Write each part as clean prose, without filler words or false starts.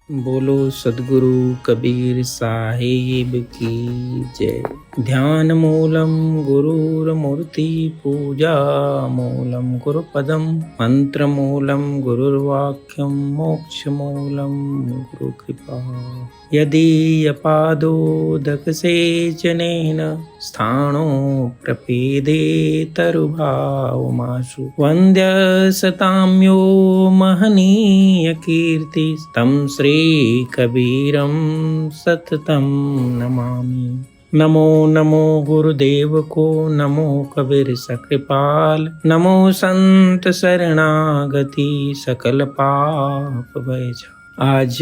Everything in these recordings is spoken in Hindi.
बोलो सद्गुरु कबीर साहिब की जय। ध्यान मूलम गुरुर्मूर्ति पूजा मूलम गुरुपदम मंत्र मूलम गुरुर्वाक्यम मोक्ष मूलम गुरु कृपा। यदि अपादोदक सेचनेन स्थाणो प्रपेदे तरुभावमाशु वन्द्य सताम्यो महनीय कीर्ति तं श्री कबीरं सततं नमामि। नमो नमो गुरुदेव को, नमो कबीर सकृपाल, नमो संत शरणागति सकल पाप भय जा। आज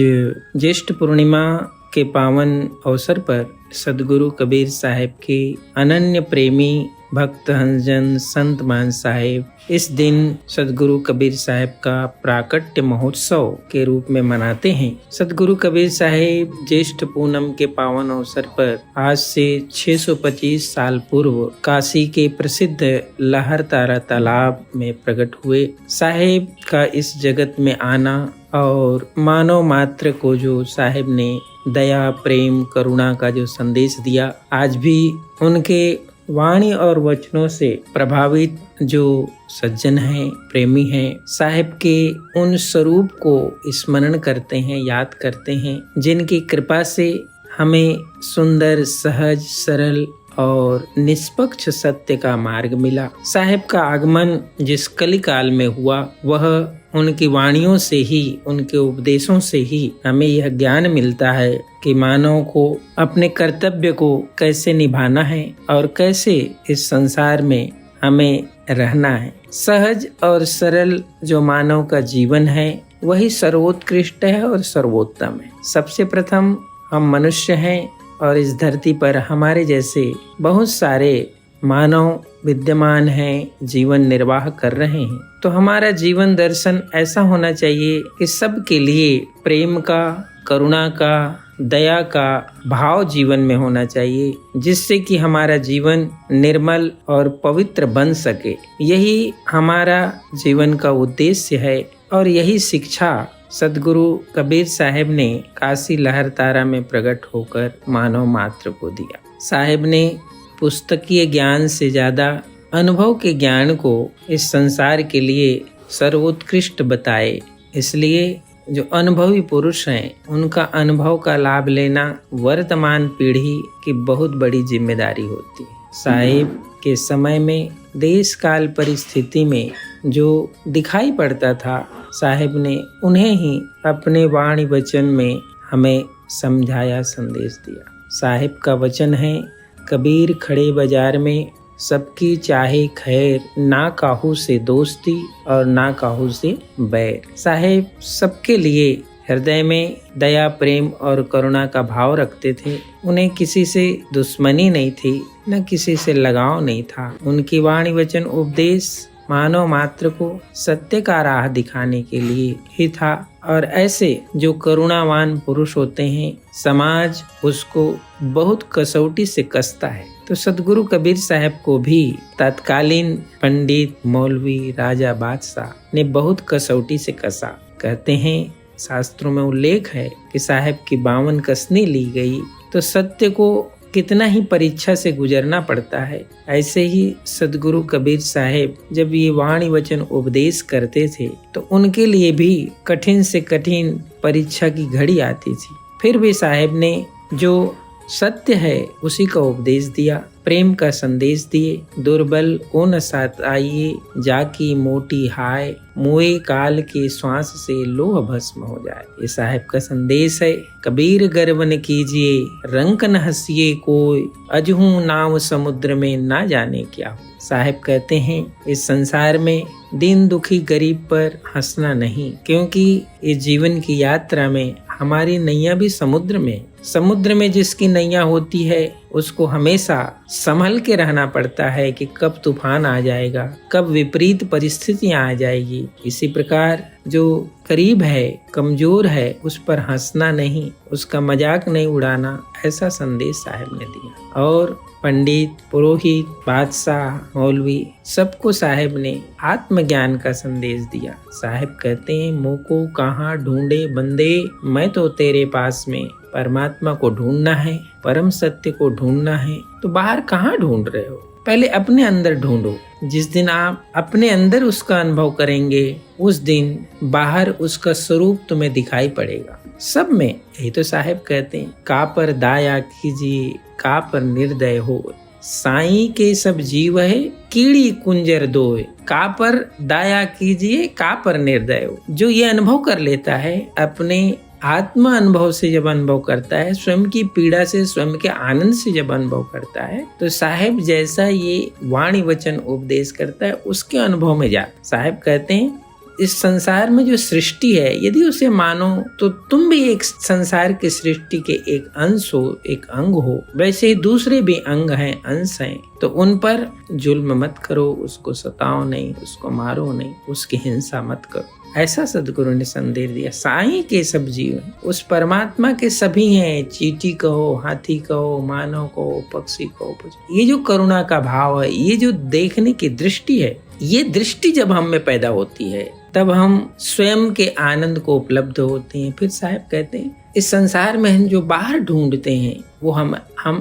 ज्येष्ठ पूर्णिमा के पावन अवसर पर सद्गुरु कबीर साहिब के अनन्य प्रेमी भक्त हंसजन संत मान साहिब इस दिन सद्गुरु कबीर साहिब का प्राकट्य महोत्सव के रूप में मनाते हैं। सद्गुरु कबीर साहिब ज्येष्ठ पूनम के पावन अवसर पर आज से 625 साल पूर्व काशी के प्रसिद्ध लहर तारा तालाब में प्रकट हुए। साहिब का इस जगत में आना और मानव मात्र को जो साहिब ने दया प्रेम करुणा का जो संदेश दिया, आज भी उनके वाणी और वचनों से प्रभावित जो सज्जन हैं, प्रेमी हैं, साहिब के उन स्वरूप को स्मरण करते हैं, याद करते हैं, जिनकी कृपा से हमें सुंदर, सहज, सरल और निष्पक्ष सत्य का मार्ग मिला। साहिब का आगमन जिस कलिकाल में हुआ, वह उनकी वाणियों से ही, उनके उपदेशों से ही हमें यह ज्ञान मिलता है कि मानव को अपने कर्तव्य को कैसे निभाना है और कैसे इस संसार में हमें रहना है। सहज और सरल जो मानव का जीवन है, वही सर्वोत्कृष्ट है और सर्वोत्तम है। सबसे प्रथम हम मनुष्य हैं और इस धरती पर हमारे जैसे बहुत सारे मानव विद्यमान हैं, जीवन निर्वाह कर रहे हैं। तो हमारा जीवन दर्शन ऐसा होना चाहिए कि सबके लिए प्रेम का, करुणा का, दया का भाव जीवन में होना चाहिए, जिससे कि हमारा जीवन निर्मल और पवित्र बन सके। यही हमारा जीवन का उद्देश्य है और यही शिक्षा सद्गुरु कबीर साहिब ने काशी लहर तारा में प्रकट होकर मानव मात्र को दिया। साहिब ने पुस्तकीय ज्ञान से ज्यादा अनुभव के ज्ञान को इस संसार के लिए सर्वोत्कृष्ट बताए। इसलिए जो अनुभवी पुरुष हैं, उनका अनुभव का लाभ लेना वर्तमान पीढ़ी की बहुत बड़ी जिम्मेदारी होती है। साहिब के समय में देश काल परिस्थिति में जो दिखाई पड़ता था, साहिब ने उन्हें ही अपने वाणी वचन में हमें समझाया, संदेश दिया। साहिब का वचन है, कबीर खड़े बाजार में सबकी चाहे खैर, ना काहू से दोस्ती और ना काहू से बैर। साहिब सबके लिए हृदय में दया, प्रेम और करुणा का भाव रखते थे। उन्हें किसी से दुश्मनी नहीं थी, न किसी से लगाव नहीं था। उनकी वाणी वचन उपदेश मानव मात्र को सत्य का राह दिखाने के लिए ही था। और ऐसे जो करुणावान पुरुष होते हैं, समाज उसको बहुत कसौटी से कसता है। तो सद्गुरु कबीर साहब को भी तत्कालीन पंडित, मौलवी, राजा, बादशाह ने बहुत कसौटी से कसा। कहते हैं, शास्त्रों में उल्लेख है कि साहब की 52 कसनी ली गई। तो सत्य को कितना ही परीक्षा से गुजरना पड़ता है। ऐसे ही सद्गुरु कबीर साहिब जब ये वाणी वचन उपदेश करते थे, तो उनके लिए भी कठिन से कठिन परीक्षा की घड़ी आती थी। फिर भी साहिब ने जो सत्य है उसी का उपदेश दिया, प्रेम का संदेश दिए। दुर्बल को न साथ आइए, जाकी मोटी हाय, मुए काल के श्वास से लोह भस्म हो जाए। ये साहिब का संदेश है। कबीर गर्व न कीजिए, रंक न हंसिए कोई, अजहू नाव समुद्र में ना जाने क्या हो। साहिब कहते हैं, इस संसार में दीन दुखी गरीब पर हंसना नहीं, क्योंकि इस जीवन की यात्रा में हमारी नैया भी समुद्र में जिसकी नैया होती है, उसको हमेशा संभल के रहना पड़ता है कि कब तूफान आ जाएगा, कब विपरीत परिस्थितियां आ जाएगी। इसी प्रकार जो करीब है, कमजोर है, उस पर हंसना नहीं, उसका मजाक नहीं उड़ाना, ऐसा संदेश साहब ने दिया। और पंडित, पुरोहित, बादशाह, मौलवी, सबको साहब ने आत्मज्ञान का संदेश दिया। साहब कहते हैं, मुँह को कहाँ ढूंढे बंदे, मैं तो तेरे पास में। परमात्मा को ढूंढना है, परम सत्य को ढूंढना है, तो बाहर कहाँ ढूंढ रहे हो? पहले अपने अंदर ढूंढो। जिस दिन आप अपने अंदर उसका अनुभव करेंगे, उस दिन बाहर उसका स्वरूप तुम्हें दिखाई पड़ेगा। सब में यही तो साहब कहते हैं, का पर दाया कीजिए, का पर निर्दय हो, साईं के सब जीव है, कीड़ी कुंजर दोए, का पर दाया कीजिए, का पर निर्दय हो। जो ये अनुभव कर लेता है, अपने आत्मा अनुभव से जब अनुभव करता है, स्वयं की पीड़ा से, स्वयं के आनंद से जब अनुभव करता है, तो साहब जैसा ये वाणी वचन उपदेश करता है, उसके अनुभव में जाता। साहब कहते हैं, इस संसार में जो सृष्टि है, यदि उसे मानो तो तुम भी एक संसार की सृष्टि के एक अंश हो, एक अंग हो। वैसे ही दूसरे भी अंग हैं, अंश हैं, तो उन पर जुल्म मत करो, उसको सताओ नहीं, उसको मारो नहीं, उसकी हिंसा मत करो। ऐसा सदगुरु ने संदेश दिया। साईं के सब जीव हैं, उस परमात्मा के सभी हैं। चींटी कहो, हाथी कहो, मानव कहो, पक्षी कहो, ये जो करुणा का भाव है, ये जो देखने की दृष्टि है, ये दृष्टि जब हम में पैदा होती है, तब हम स्वयं के आनंद को उपलब्ध होते हैं। फिर साहब कहते हैं, इस संसार में हम जो बाहर ढूंढते हैं, वो हम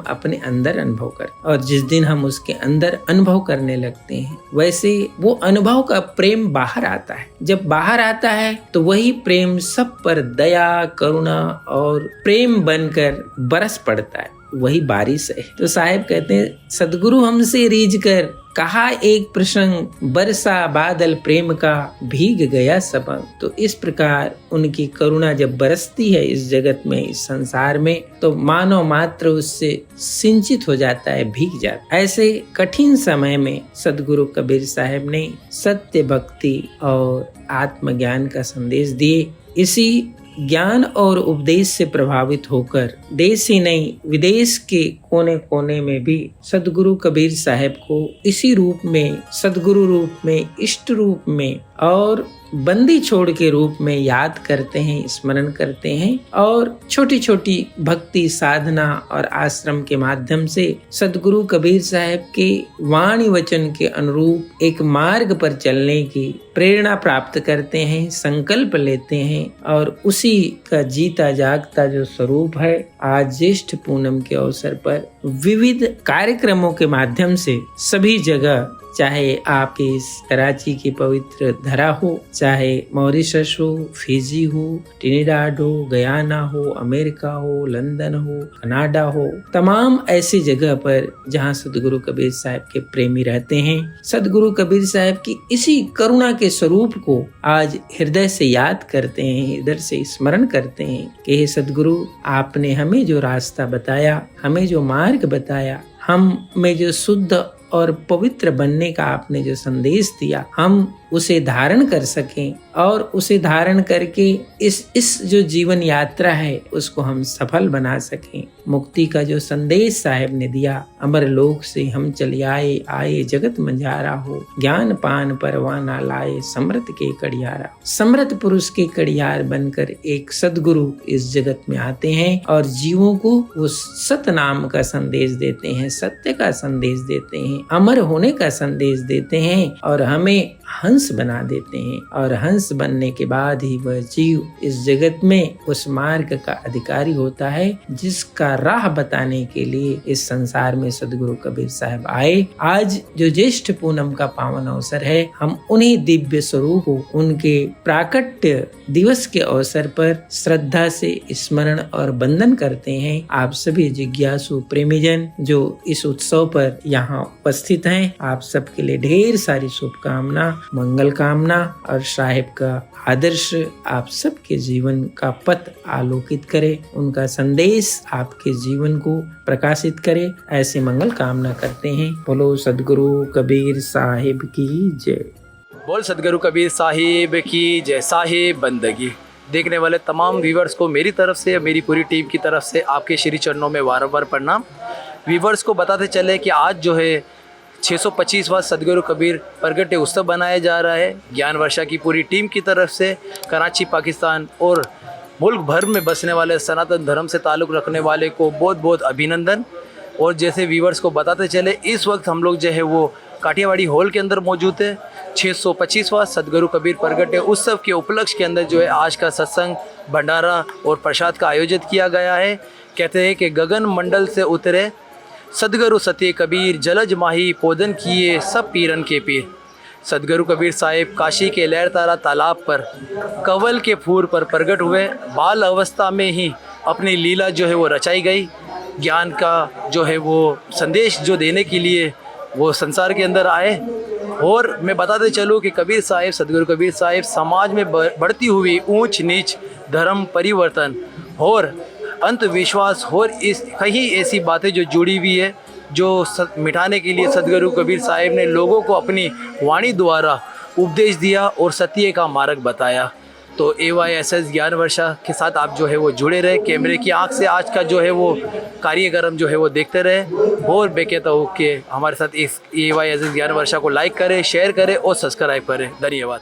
अपने अंदर अनुभव करते हैं। और जिस दिन हम उसके अंदर अनुभव करने लगते हैं, वैसे वो अनुभव का प्रेम बाहर आता है। जब बाहर आता है, तो वही प्रेम सब पर दया, करुणा और प्रेम बनकर बरस पड़ता है। वही बारिश है। तो साहब कहते हैं, सदगुरु हमसे रीझ कर कहा एक प्रसंग, बरसा बादल प्रेम का, भीग गया सबंग। तो इस प्रकार उनकी करुणा जब बरसती है इस जगत में, इस संसार में, तो मानव मात्र उससे सिंचित हो जाता है, भीग जाता है। ऐसे कठिन समय में सदगुरु कबीर साहब ने सत्य, भक्ति और आत्मज्ञान का संदेश दिए। इसी ज्ञान और उपदेश से प्रभावित होकर देश ही नहीं, विदेश के कोने कोने में भी सदगुरु कबीर साहब को इसी रूप में, सदगुरु रूप में, इष्ट रूप में और बंदी छोड़ के रूप में याद करते हैं, स्मरण करते हैं। और छोटी छोटी भक्ति साधना और आश्रम के माध्यम से सदगुरु कबीर साहब के वाणी वचन के अनुरूप एक मार्ग पर चलने की प्रेरणा प्राप्त करते हैं, संकल्प लेते हैं। और उसी का जीता जागता जो स्वरूप है, आज ज्येष्ठ पूनम के अवसर पर विविध कार्यक्रमों के माध्यम से सभी जगह, चाहे आपकी इस कराची की पवित्र धरा हो, चाहे मॉरिशस हो, फिजी हो, ट्रिनिडाड हो, गयाना हो, अमेरिका हो, लंदन हो, कनाडा हो, तमाम ऐसी जगह पर जहां सदगुरु कबीर साहब के प्रेमी रहते हैं, सदगुरु कबीर साहब की इसी करुणा के स्वरूप को आज हृदय से याद करते हैं, हृदय से स्मरण करते हैं कि हे सदगुरु, आपने हमें जो रास्ता बताया, हमें जो मार्ग बताया, हम में जो शुद्ध और पवित्र बनने का आपने जो संदेश दिया, हम उसे धारण कर सकें और उसे धारण करके इस जो जीवन यात्रा है उसको हम सफल बना सकें। मुक्ति का जो संदेश साहब ने दिया, अमर लोक से हम चले आए जगत मंझारा हो, ज्ञान पान परवाना लाए, समृत के कड़ियारा। समृत पुरुष के कड़ियार बनकर एक सदगुरु इस जगत में आते हैं और जीवों को वो सत्य नाम का संदेश देते हैं, सत्य का संदेश देते हैं, अमर होने का संदेश देते हैं और हमें हंस बना देते हैं। और हंस बनने के बाद ही वह जीव इस जगत में उस मार्ग का अधिकारी होता है जिसका राह बताने के लिए इस संसार में सदगुरु कबीर साहब आए। आज जो ज्येष्ठ पूनम का पावन अवसर है, हम उन्हीं दिव्य स्वरूप को उनके प्राकट्य दिवस के अवसर पर श्रद्धा से स्मरण और वंदन करते हैं। आप सभी जिज्ञासु प्रेमीजन जो इस उत्सव पर यहाँ उपस्थित हैं, आप सबके लिए ढेर सारी शुभकामना, मंगल कामना और साहिब का आदर्श आप सबके जीवन का पथ आलोकित करे, उनका संदेश आपके जीवन को प्रकाशित करे, ऐसे मंगल कामना करते हैं। बोलो सदगुरु कबीर साहिब की जय। बोल सदगुरु कबीर साहिब की जय। साहिब बंदगी देखने वाले तमाम व्यूवर्स को मेरी तरफ से, मेरी पूरी टीम की तरफ से आपके श्री चरणों में बार बार प्रणाम। व्यूवर्स को बताते चले कि आज जो है 625वां सदगुरु कबीर प्रगटे उत्सव बनाया जा रहा है। ज्ञान वर्षा की पूरी टीम की तरफ से कराची, पाकिस्तान और मुल्क भर में बसने वाले सनातन धर्म से ताल्लुक़ रखने वाले को बहुत बहुत अभिनंदन। और जैसे व्यूवर्स को बताते चले, इस वक्त हम लोग जो है वो काठियावाड़ी हॉल के अंदर मौजूद है। 625वां सदगुरु कबीर प्रगटे उत्सव के उपलक्ष्य के अंदर जो है आज का सत्संग, भंडारा और प्रसाद का आयोजित किया गया है। कहते हैं कि गगन मंडल से उतरे सदगुरु सत्य कबीर, जलज माही पोदन किए सब पीरन के पीर। सदगुरु कबीर साहिब काशी के लहरतारा तालाब पर कंवल के फूल पर प्रकट हुए। बाल अवस्था में ही अपनी लीला जो है वो रचाई गई। ज्ञान का जो है वो संदेश जो देने के लिए वो संसार के अंदर आए। और मैं बताते चलूँ कि कबीर साहिब, सदगुरु कबीर साहिब समाज में बढ़ती हुई ऊंच नीच, धर्म परिवर्तन और अंधविश्वास और इस कई ऐसी बातें जो जुड़ी हुई है, जो मिटाने के लिए सदगुरु कबीर साहिब ने लोगों को अपनी वाणी द्वारा उपदेश दिया और सत्य का मार्ग बताया। तो AYSS ज्ञान वर्षा के साथ आप जो है वो जुड़े रहे, कैमरे की आंख से आज का जो है वो कार्यक्रम जो है वो देखते रहे। और मैं कहता हूँ कि हमारे साथ इस AYSS ज्ञान वर्षा को लाइक करें, शेयर करें और सब्सक्राइब करें। धन्यवाद।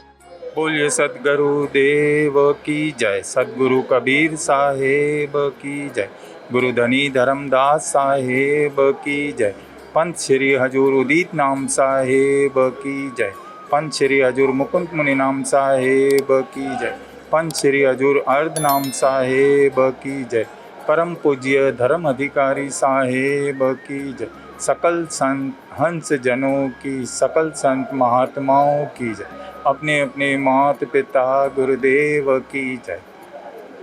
बोलिए सदगुरु देव की जय, सदगुरु कबीर साहेब की जय, गुरु धनी धर्मदास साहेब की जय, पंथ श्री हजूर उदित नाम साहेब की जय, पंथ श्री हजूर मुकुंद मुनि नाम साहेब की जय, पंथ श्री हजूर अर्ध नाम साहेब की जय, परम पूज्य धर्म अधिकारी साहेब की जय, सकल संत हंस जनों की, सकल संत महात्माओं की जय, अपने अपने माता पिता गुरुदेव की जय।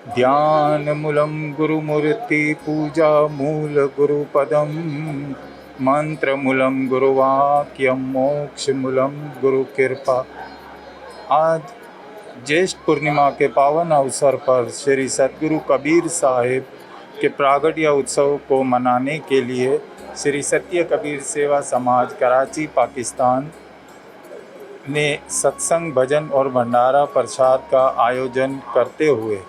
ध्यान मूलम गुरु मूर्ति पूजा मूल गुरु पदम, मंत्र मूलम गुरु वाक्यम मोक्ष मूलम गुरु कृपा। आज ज्येष्ठ पूर्णिमा के पावन अवसर पर श्री सदगुरु कबीर साहिब के प्रागट्य उत्सव को मनाने के लिए श्री सत्य कबीर सेवा समाज कराची, पाकिस्तान ने सत्संग, भजन और भंडारा प्रसाद का आयोजन करते हुए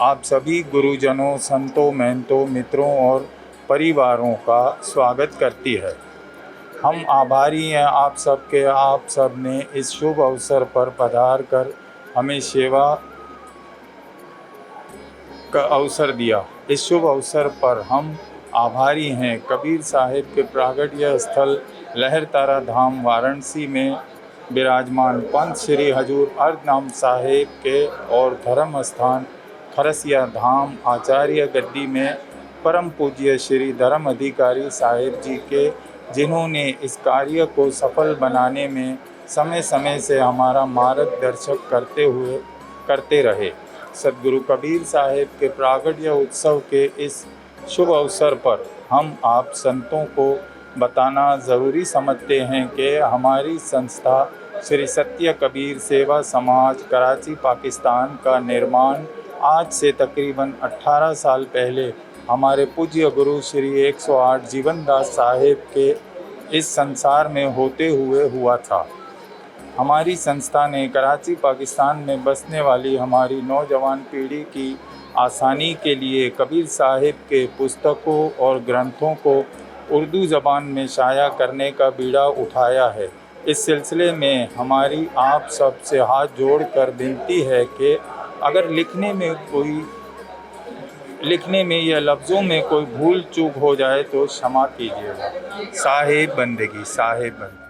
आप सभी गुरुजनों, संतों, महंतों, मित्रों और परिवारों का स्वागत करती है। हम आभारी हैं आप सबके। आप सब ने इस शुभ अवसर पर पधार कर हमें सेवा का अवसर दिया। इस शुभ अवसर पर हम आभारी हैं कबीर साहिब के प्रागट्य स्थल लहरतारा धाम वाराणसी में विराजमान पंथ श्री हजूर अर्धनाम साहेब के और धर्म स्थान खरसिया धाम आचार्य गद्दी में परम पूज्य श्री धर्म अधिकारी साहेब जी के, जिन्होंने इस कार्य को सफल बनाने में समय समय से हमारा मार्गदर्शक करते रहे। सदगुरु कबीर साहेब के प्रागट्य उत्सव के इस शुभ अवसर पर हम आप संतों को बताना ज़रूरी समझते हैं कि हमारी संस्था श्री सत्य कबीर सेवा समाज कराची, पाकिस्तान का निर्माण आज से तकरीबन 18 साल पहले हमारे पूज्य गुरु श्री 108 जीवनदास साहेब के इस संसार में होते हुए हुआ था। हमारी संस्था ने कराची, पाकिस्तान में बसने वाली हमारी नौजवान पीढ़ी की आसानी के लिए कबीर साहिब के पुस्तकों और ग्रंथों को उर्दू ज़बान में शाया करने का बीड़ा उठाया है। इस सिलसिले में हमारी आप सब से हाथ जोड़कर विनती है कि अगर लिखने में या लफ्ज़ों में कोई भूल चूक हो जाए तो क्षमा कीजिएगा। साहिब बंदगी, साहिब बंदगी।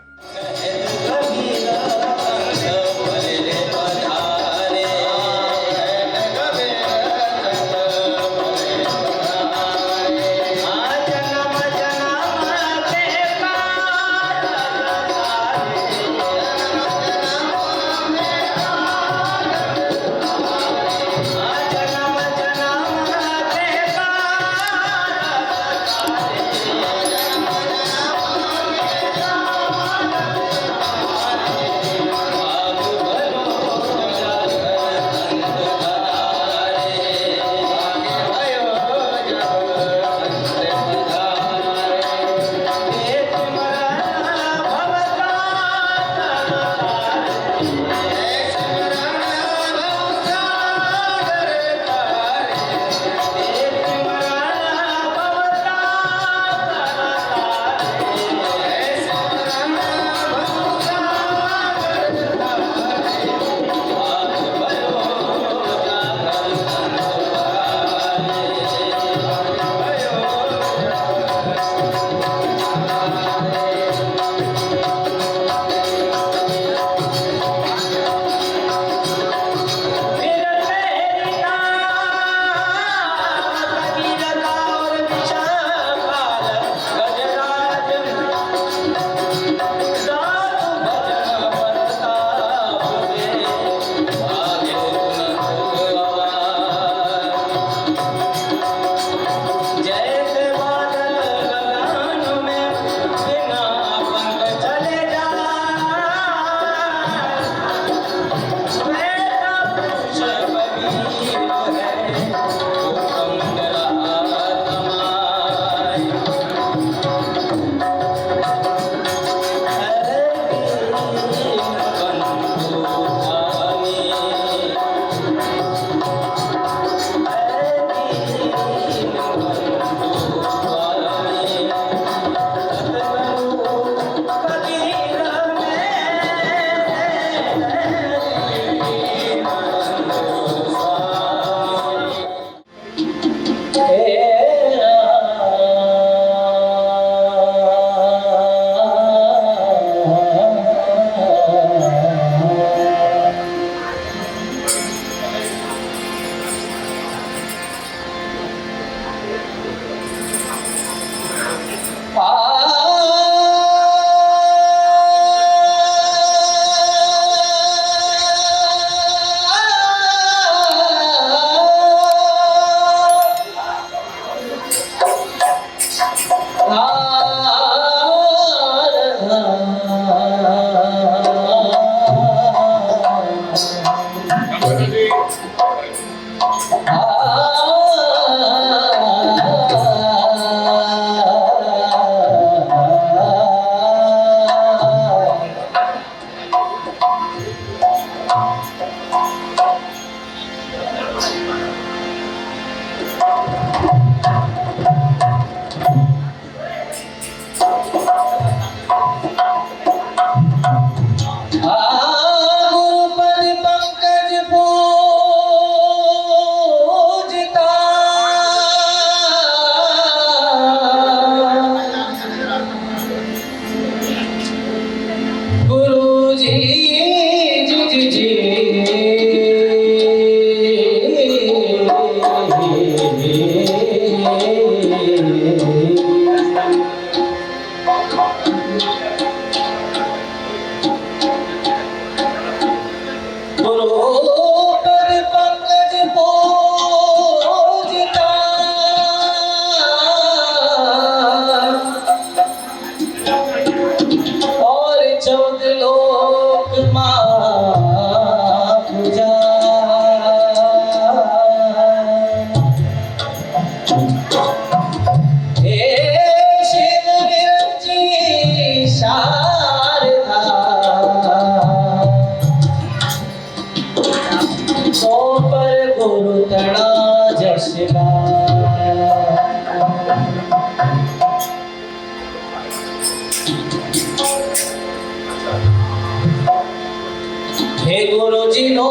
हे गुरु जी नो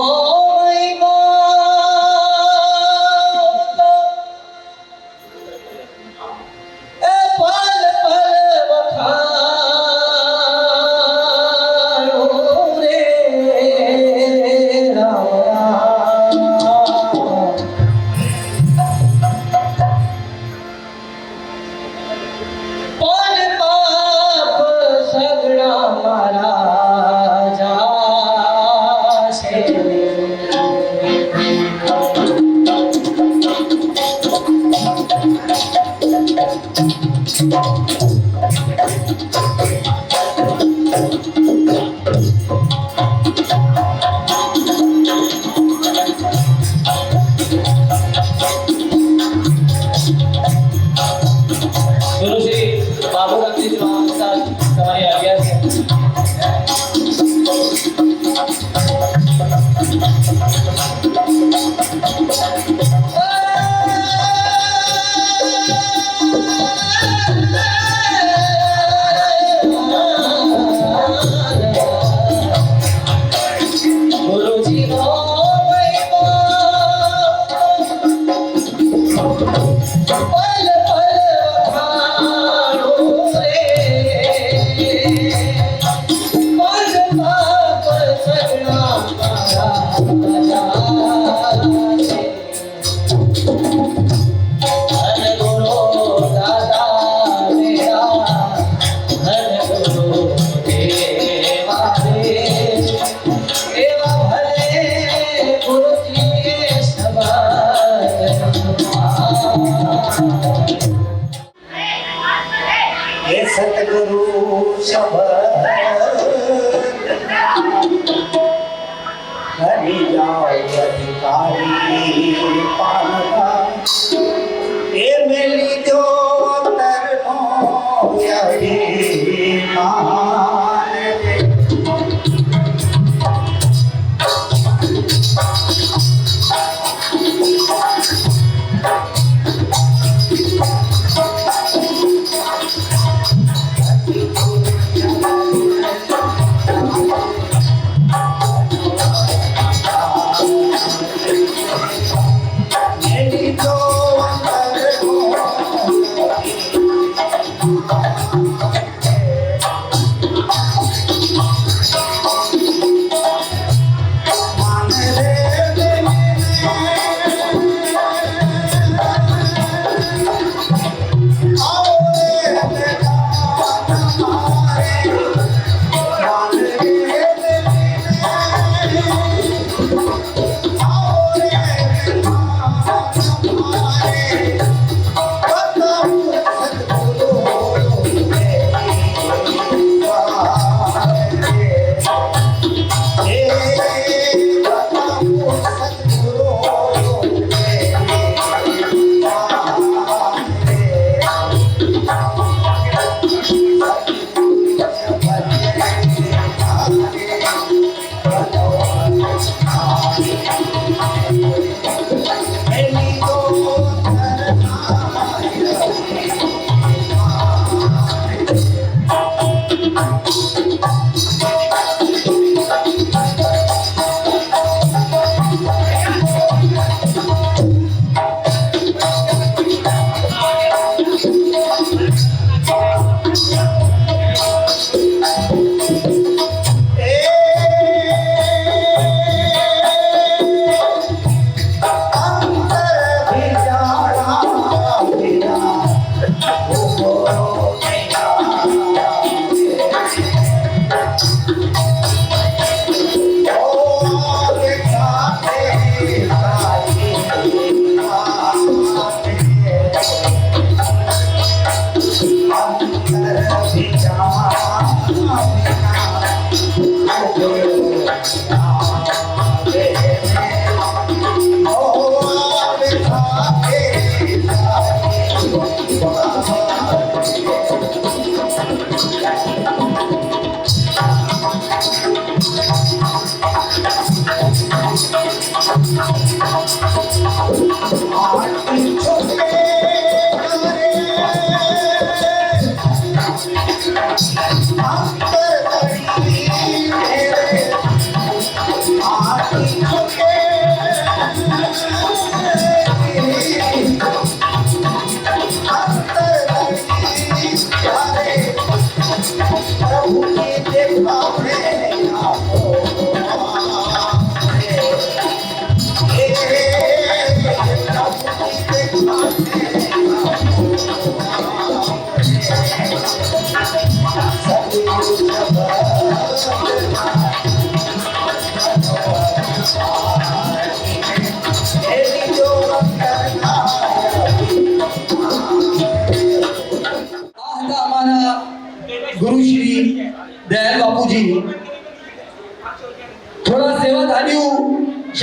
महिमा ए पल पल बखानो रे राम राम पल पाप सगड़ा मारा गुरु श्री बाबू रत्नी जी महाराज हमारी आज्ञा से गुरु जी नो पल पल बखानो रे पल पाप सगड़ा मारा धन गुरु दादा मेरा धन गुरु देवा रे देवा भले गुरु जी ये सतगुरु शब्द हरि जाओ अधिकारी पालका ये मिली जो तरनो यही मान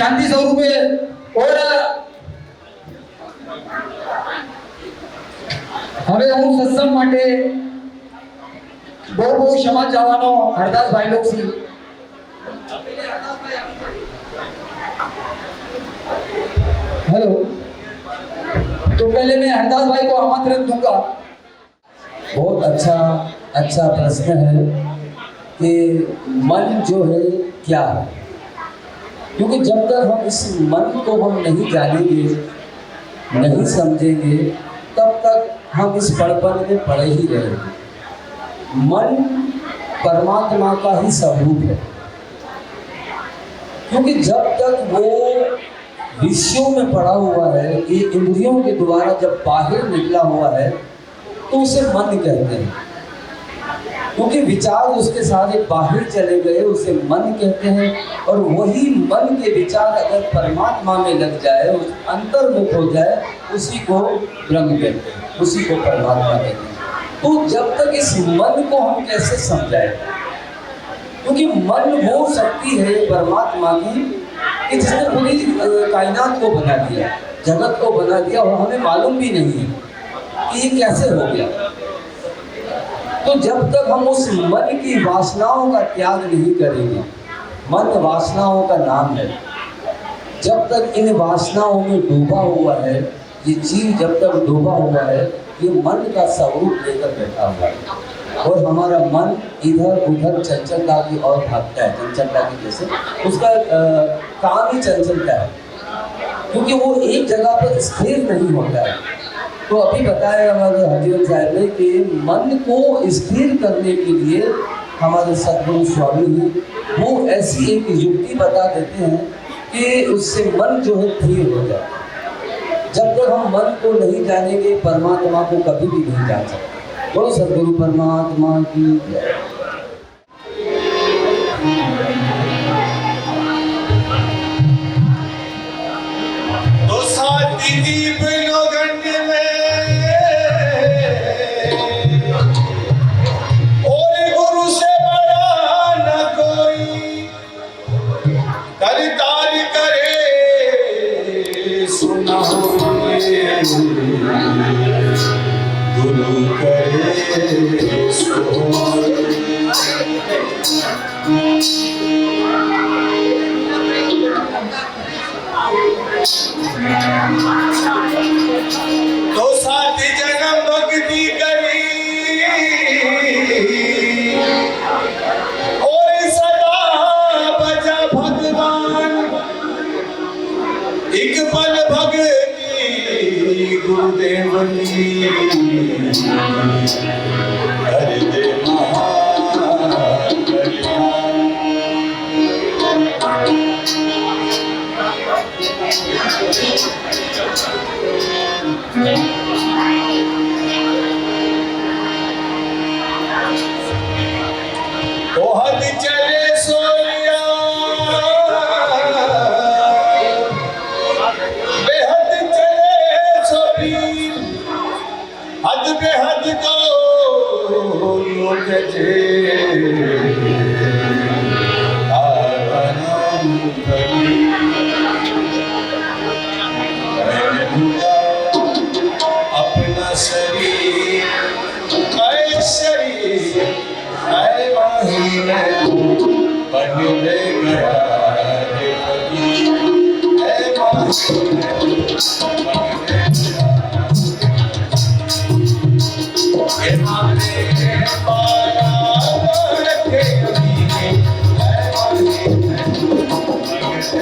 શાંતિ સ્વરૂપે और હવે હું સત્સંગ માટે બહુ ક્ષમા ચાહવાનો હરદાસભાઈ લોગ થી हेलो। तो पहले मैं हरदास भाई को आमंत्रण दूंगा। बहुत अच्छा प्रश्न है कि मन जो है क्या है, क्योंकि जब तक हम इस मन को हम नहीं जानेंगे, नहीं समझेंगे, तब तक हम इस पड़पन में पड़े ही रहेंगे। मन परमात्मा का ही स्वरूप है, क्योंकि जब तक वो विषयों में पड़ा हुआ है, ये इंद्रियों के द्वारा जब बाहर निकला हुआ है तो उसे मन कहते हैं, क्योंकि विचार उसके सारे बाहर चले गए, उसे मन कहते हैं। और वही मन के विचार अगर परमात्मा में लग जाए, उस अंतर्मुख हो जाए, उसी को ब्रह्म कहते हैं, उसी को परमात्मा कहते हैं। तो जब तक इस मन को हम कैसे समझाएं, क्योंकि मन वो शक्ति है परमात्मा की कि जिसने पूरी कायनात को बना दिया, जगत को बना दिया, और हमें मालूम भी नहीं है कि ये कैसे हो गया। तो जब तक हम उस मन की वासनाओं का त्याग नहीं करेंगे, मन वासनाओं का नाम है, जब तक इन वासनाओं में डूबा हुआ है, ये जीव जब तक डूबा हुआ है, ये मन का स्वरूप लेकर बैठा हुआ है, और हमारा मन इधर उधर चंचलता की ओर भागता है, चंचलता की जैसे उसका काम ही चंचलता है, क्योंकि वो एक जगह पर स्थिर नहीं होता है। तो अभी बताया हमारे हरिओम साहब ने कि मन को स्थिर करने के लिए हमारे सदगुरु स्वामी वो ऐसी एक युक्ति बता देते हैं कि उससे मन जो है स्थिर हो जाए। जब तक हम मन को नहीं जानेंगे, परमात्मा को कभी भी नहीं जान सकते। बोलो सदगुरु परमात्मा की जय। तो साथी दीप लोगन में और गुरु से बड़ा न कोई, करतार करे सुना गुरु करे सो। तो साथी जन्म भक्ति करी और सदा बजा भगवान, एक पल भक्ति गुरुदेव की हर दे महान कल्याण। तो हद चले सोनिया बेहद चले सोपीर, हद बेहद को लोग जे आराम करी। अपना शरीर ऐ शरीर ऐ माही में बन ले गया रे फकीर, ऐ माही में बन ले गया। ये माने पाया रखे ऐ माही में बन ले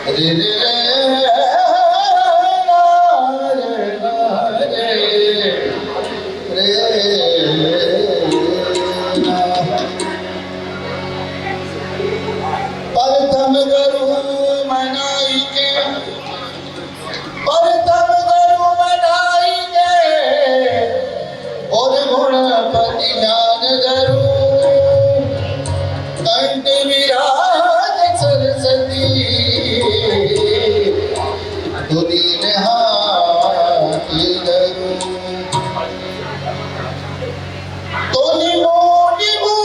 रे रे परतम गुरु मनाई के परतम गुरु मनाई के और गुणपति ज्ञान धरू कंठ विराज सरस्वती दुदीन हाथी धरू तो निमो निमो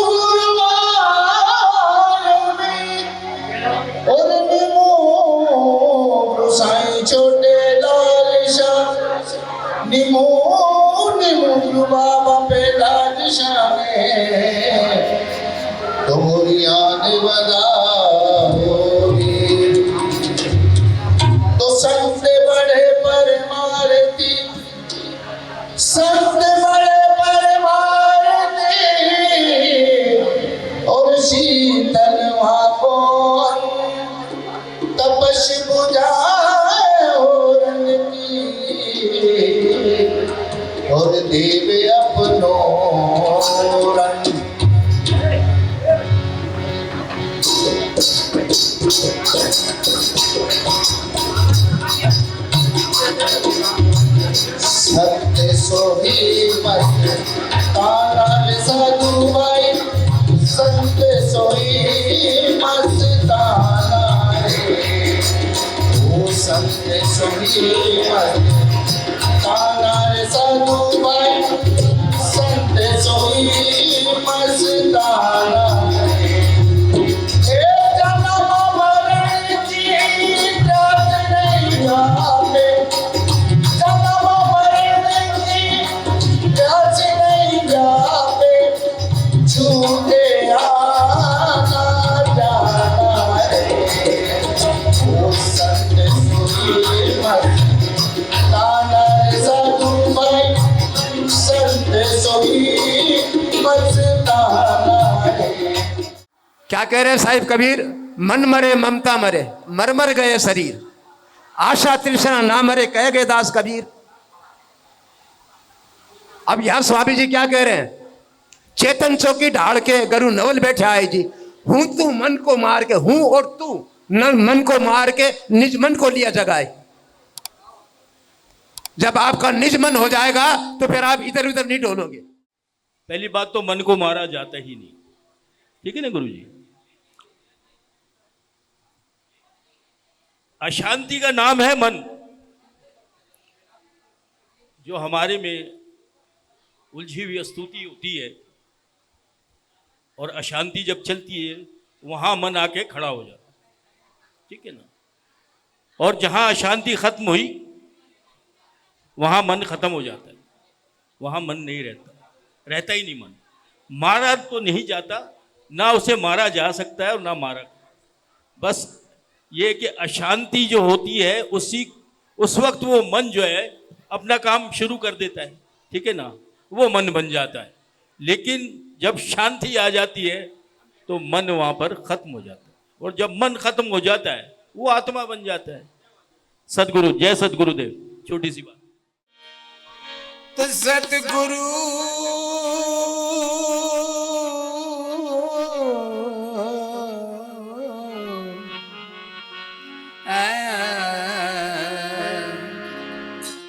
और निमो साईं छोटे लाल शाह निमो निमो बाबा पे लाल शाह में डोरियान बजाओगी तो संत बड़े पर मारती संत बड़े पर मारती और शीतल वहाँ को तपस बुझाए और देव अपनो रंग सत्य सोही मत तारा साधु भाई सत्य सोही मत तारा वो सत्य सोही मत तारा साधु भाई सत्य सोही मत तारा क्या कह रहे हैं साहिब कबीर? मन मरे ममता मरे, मर मर गए शरीर, आशा तृष्णा ना मरे, कह गए दास कबीर। अब यहां स्वामी जी क्या कह रहे हैं? चेतन चौकी ढाड़ के गुरु नवल बैठे आए जी, हूं तू मन को मार के, हूं और तू मन को मार के निज मन को लिया जगाए। जब आपका निज मन हो जाएगा तो फिर आप इधर उधर नहीं डोलोगे। पहली बात तो मन को मारा जाता ही नहीं, ठीक है ना गुरु जी। अशांति का नाम है मन। जो हमारे में उलझी हुई स्तुति होती है और अशांति जब चलती है वहां मन आके खड़ा हो जाता है, ठीक है ना। और जहां अशांति खत्म हुई वहां मन खत्म हो जाता है, वहां मन नहीं रहता, रहता ही नहीं मन। मारा तो नहीं जाता, ना उसे मारा जा सकता है और ना मारा। बस ये कि अशांति जो होती है उस वक्त वो मन जो है अपना काम शुरू कर देता है, ठीक है ना, वो मन बन जाता है। लेकिन जब शांति आ जाती है तो मन वहाँ पर खत्म हो जाता है, और जब मन खत्म हो जाता है वो आत्मा बन जाता है। सदगुरु, जय सदगुरुदेव। छोटी सी बात। तो सतगुरु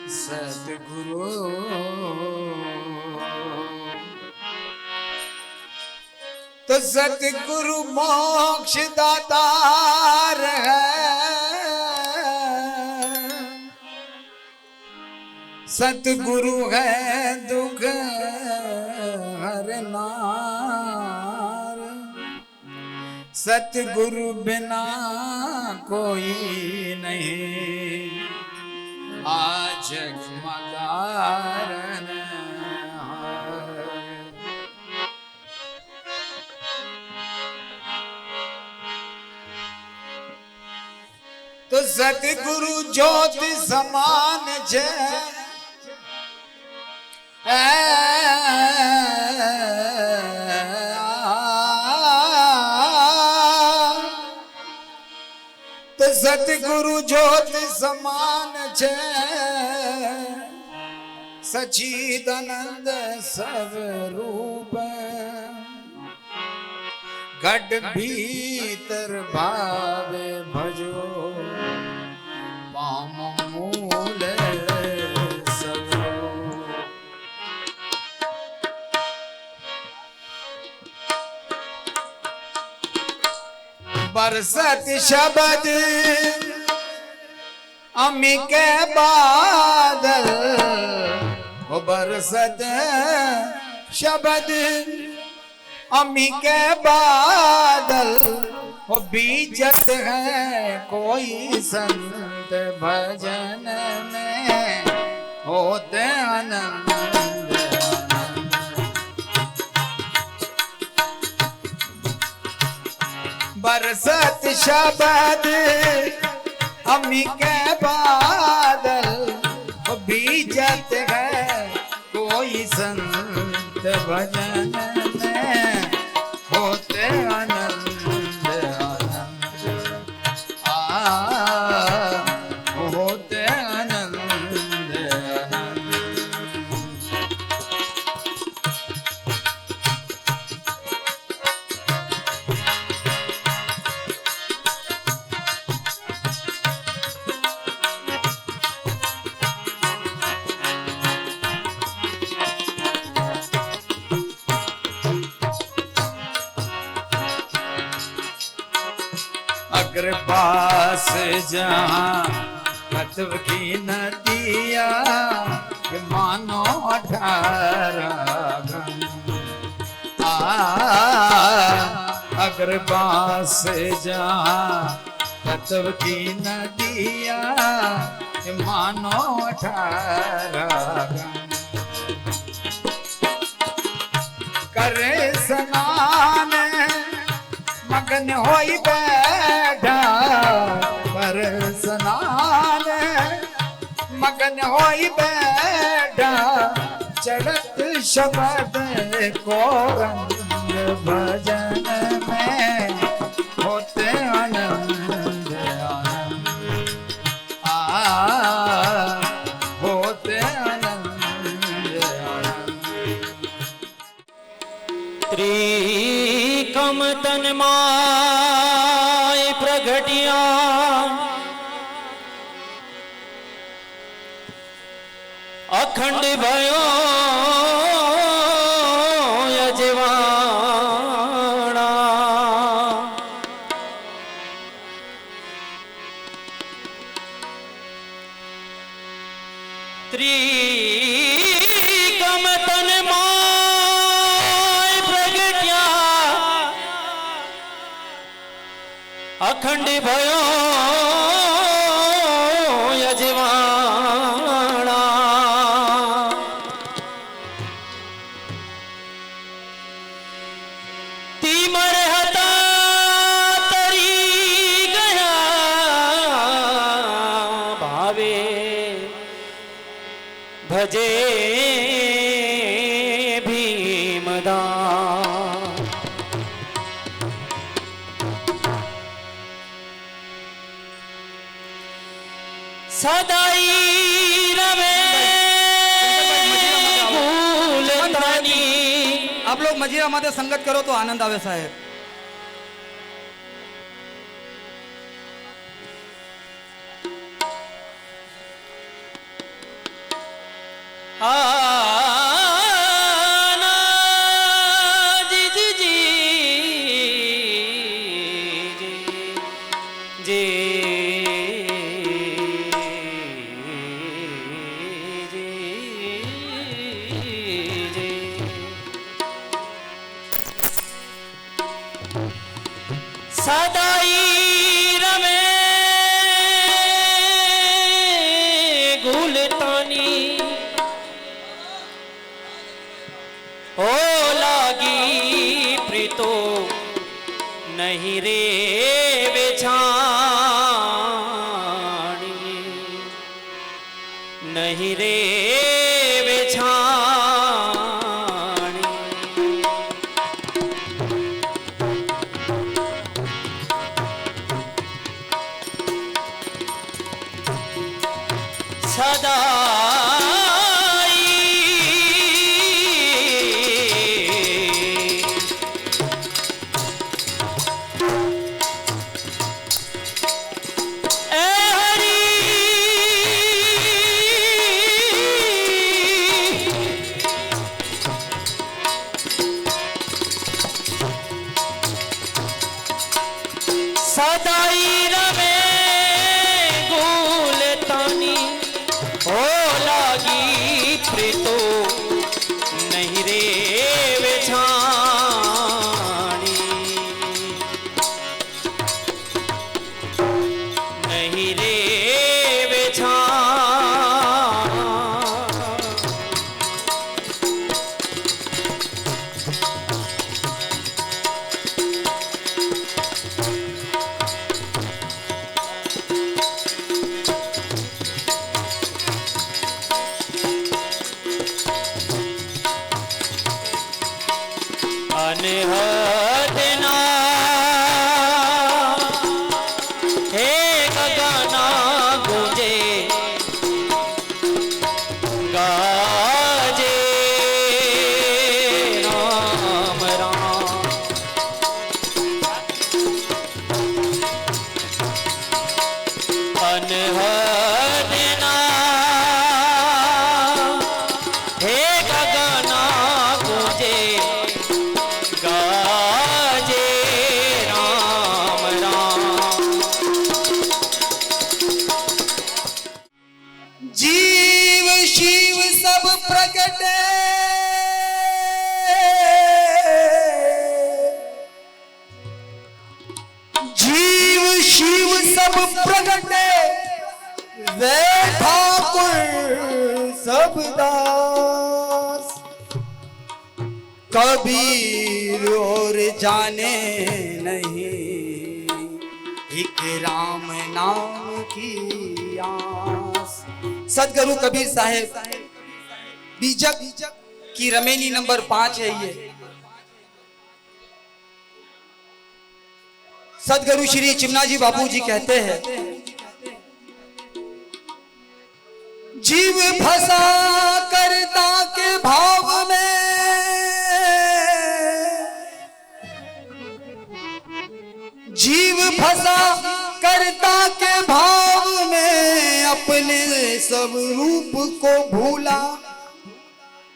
सतगुरु तो सतगुरु मोक्ष दातार है, सतगुरु है दुख हरनार, सतगुरु बिना कोई नहीं आज मगारन। तो सतगुरु ज्योति समान जय तो सतगुरु ज्योत समान छे सचिदानंद स्वरूप घट भीतर भावे भजो पाम मूल सगो। बरसत शब्द अमी के बादल, वो बरसत शब्द अमी के बादल, वो बीजत है कोई संत भजन में होते आनंद। बरसत शब्द अमी के बादल, वो बीजत है कोई संत भजन में होते आनंद आनंद। होते आनंद आनंद। अगर पास जहाँ तत्व की नदिया कि मानो 18 अगर पास जहाँ तत्व की नदिया कि मानो 18 करे स्नान मगन होई बैठा, पर स्नान मगन होई बैठा, चढ़त शब्द को रंग भजन में होते आनंद आनंद। होते आनंद आनंद। त्रिकम तन माय प्रगटिया, अखंड भयो यजवाना, त्रिकम तन माय प्रगटिया, अखंड भयो यजवाना, तीमर हता तरी गया भावे, भजे भीमदान। सदाई रवे फूलदानी। आप लोग मजीरा मध्ये संगत करो तो आनंद आवे साहेब। जी जी जी जी जी। सदाई रमे गुलतानी, ओ लागी प्रीतो नहीं रे बेछाणी, नहीं रे बेछाणी। अनहद नाम हे गगना गूंजे गाजे राम राम। अनहद नाम हे गगना गूंजे गाजे राम राम। जीव शिव सब प्रगटे जीव शिव सब प्रगटे वे ठाकुर सब दास कबीर और जाने नहीं एक राम नाम की आस। सदगुरु कबीर साहेब बीजक की रमेनी नंबर 5 है ये। सदगुरु श्री चिमनाजी बाबू जी कहते हैं जीव फंसा करता के भाव में जीव फंसा करता के भाव में अपने सब रूप को भूला।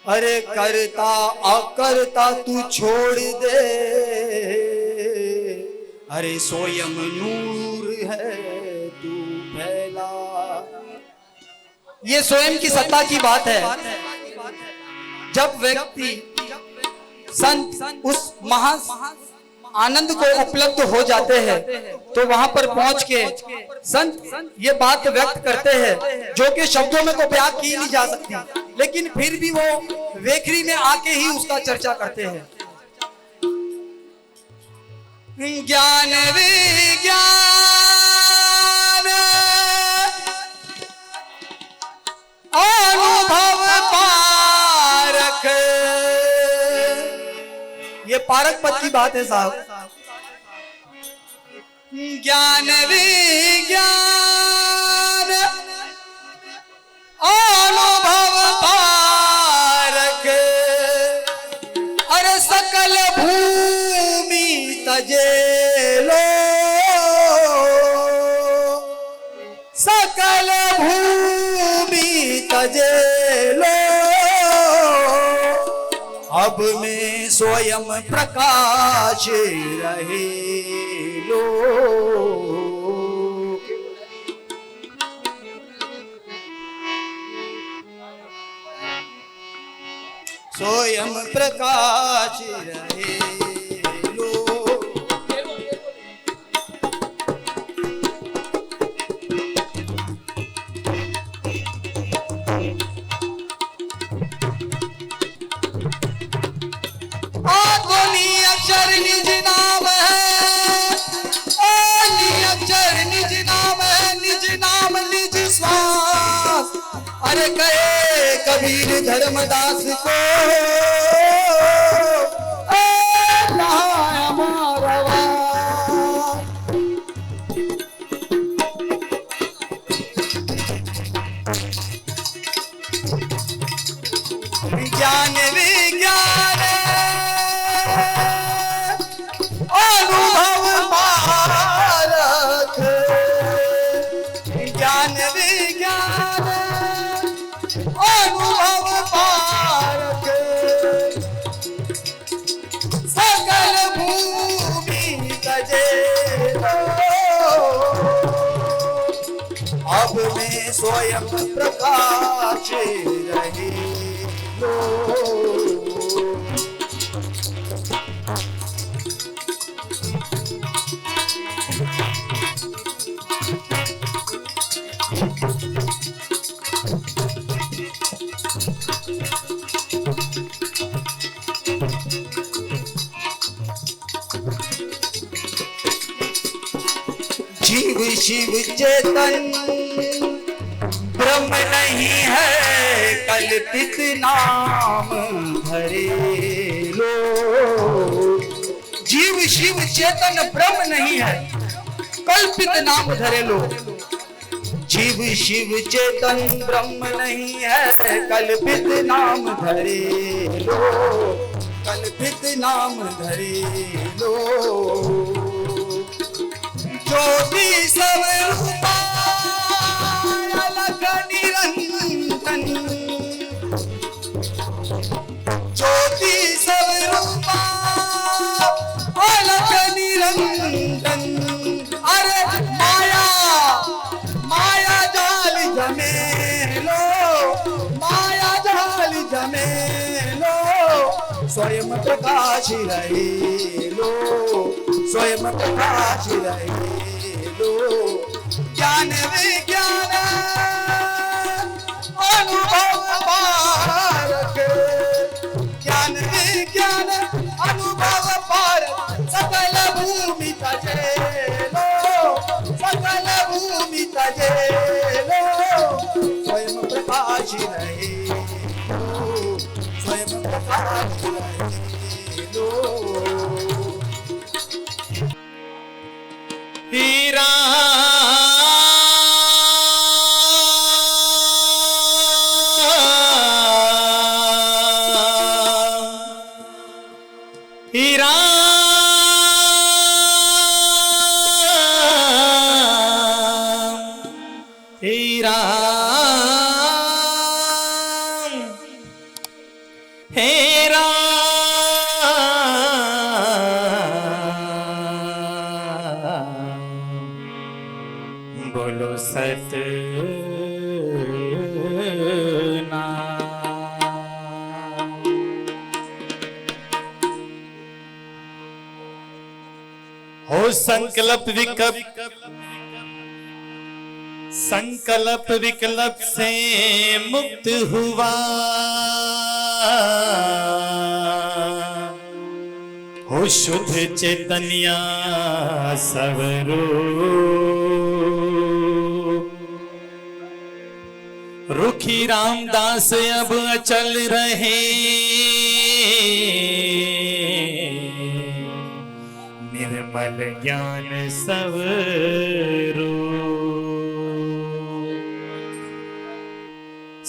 अरे करता अकरता तू छोड़ दे अरे स्वयं नूर है तू फैला। ये स्वयं की सत्ता की बात है। जब व्यक्ति संत उस महा आनंद को उपलब्ध हो जाते हैं तो वहां पर पहुंच के संत ये बात व्यक्त करते हैं जो कि शब्दों में तो बयां की नहीं जा सकती, लेकिन फिर भी वो वेखरी में आके ही उसका चर्चा करते हैं। ज्ञान विज्ञान अनुभव पारक। ये पारक पद की बात है साहब। ज्ञान विज्ञान अनुभव पारक। अरे सकल भूमि तजे लो सकल भूमि तजे लो अब में स्वयं प्रकाश रहे लो। स्वयं प्रकाश रहे लो। अक्षर निज नाम है अक्षर निज नाम है निज नाम निज श्वास। अरे कहे कबीर धर्मदास को ज्ञान विज्ञान अनुभव पारक। ज्ञान विज्ञान अनुभव पारक। सकल भूमि तजे लो अब में स्वयं प्रकाश रहे लो। जीव शिव चेतन ब्रह्म नहीं है कल्पित नाम धरे लो। शिव चेतन ब्रह्म नहीं है, कल्पित नाम धरे लो। जीव शिव चेतन ब्रह्म नहीं है, कल्पित नाम धरे लो, कल्पित नाम धरे लो। ज्योति सब रूपा अलग निरंजन, ज्योति सब रूपा अलग निरंजन। अरे माया माया जाल जमेलो, माया जाल जमेलो, स्वयं प्रकाश रहे लो, स्वयं प्रकाश रहे लो। ज्ञान विज्ञान अनुभव पारक, ज्ञान विज्ञान अनुभव पारक, सकल भूमि तजेलो, सकल भूमि तजेलो, स्वयं प्रकाश रहे लो, स्वयं प्रकाश रहे लो। हीरा हीरा हीरा हेरा बोलो हो संकल्प विकल्प से मुक्त हुआ, हो शुद्ध चैतन्य स्वरूप, रुखी रामदास अब अचल रहे, निर्मल ज्ञान स्वरूप।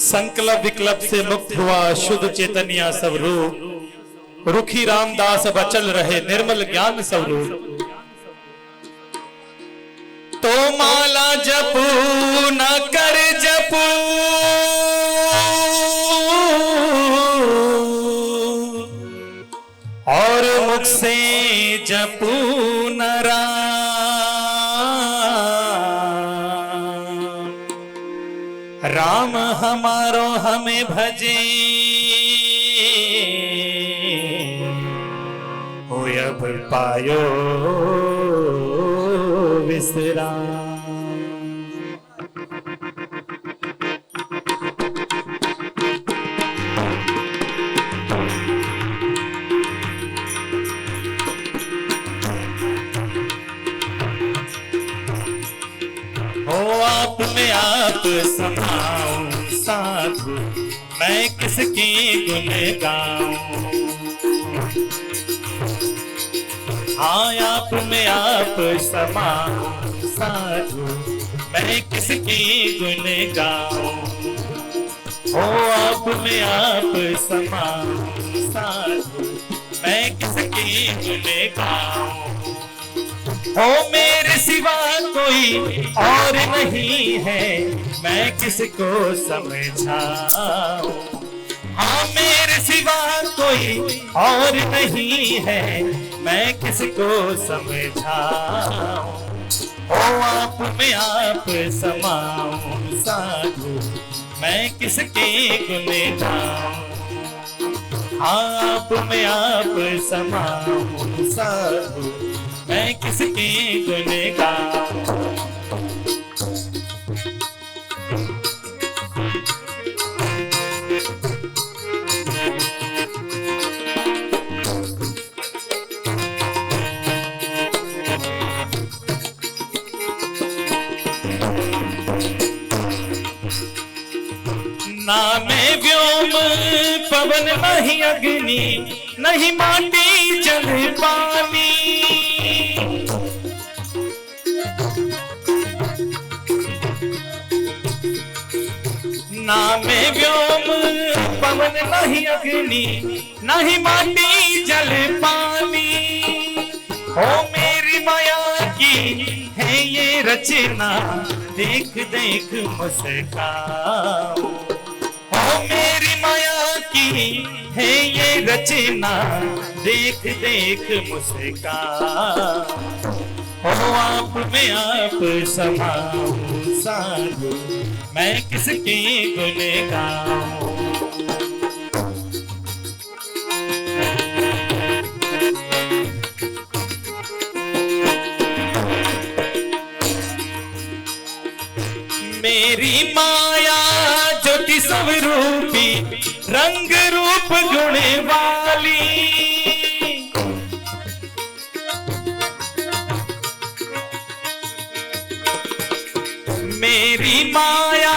संकल्प विकल्प से मुक्त हुआ, शुद्ध चैतन्य स्वरूप, रुखी रामदास अब अचल रहे, निर्मल ज्ञान स्वरूप। तो माला जपू न कर जपू, और मुख से जपू न राम, राम हमारो हमें भजे, हो अब पायो विश्राम। हो आप में आप समाऊं साधु, मैं किसकी गुण गाऊं। हाँ आप में आप समाऊं साधु, मैं किसकी गुण गाऊं। हो आप में आप समाऊं साधु, मैं किसकी गुण गाऊं। हो मेरे सिवा कोई और नहीं है, मैं किसको समझाऊं। हाँ मेरे सिवा कोई और नहीं है, मैं किसको समझाऊं। हो आप में आप समाऊं साधु, मैं किसके गुण गाऊं। हाँ आप में आप समाऊं साधु, मैं किसके गुण गाऊं। ना मैं व्योम पवन नहीं अग्नि, नहीं माटी जल पानी। में व्योम पवन नहीं अग्नि नहीं माटी जल पानी। हो मेरी माया की है ये रचना देख देख मुस्काओ। हो मेरी माया की है ये रचना देख देख मुस्काओ। हो आप में आप समाओ साधु मैं किसके गुण गाऊं। मेरी माया ज्योति सब रूपी रंग रूप गुण वाली। मेरी माया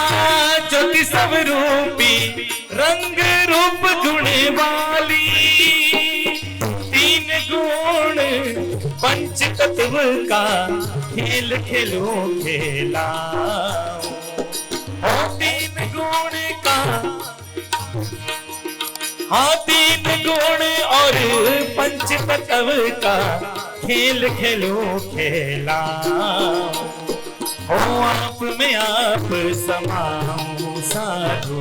ज्योति सब रूपी रंग रूप गुण वाली। तीन गुण पंच तत्व का खेल खेलो खेला। तीन गुण का हाँ तीन गुण और पंच तत्व का खेल खेलो खेला। हो आप में आप समाऊं साधु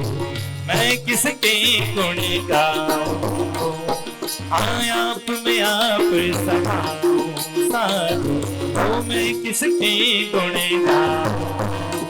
मैं किसके गुण गाऊं। आप में आप समाऊं साधु हो मैं किसके गुण गाऊं।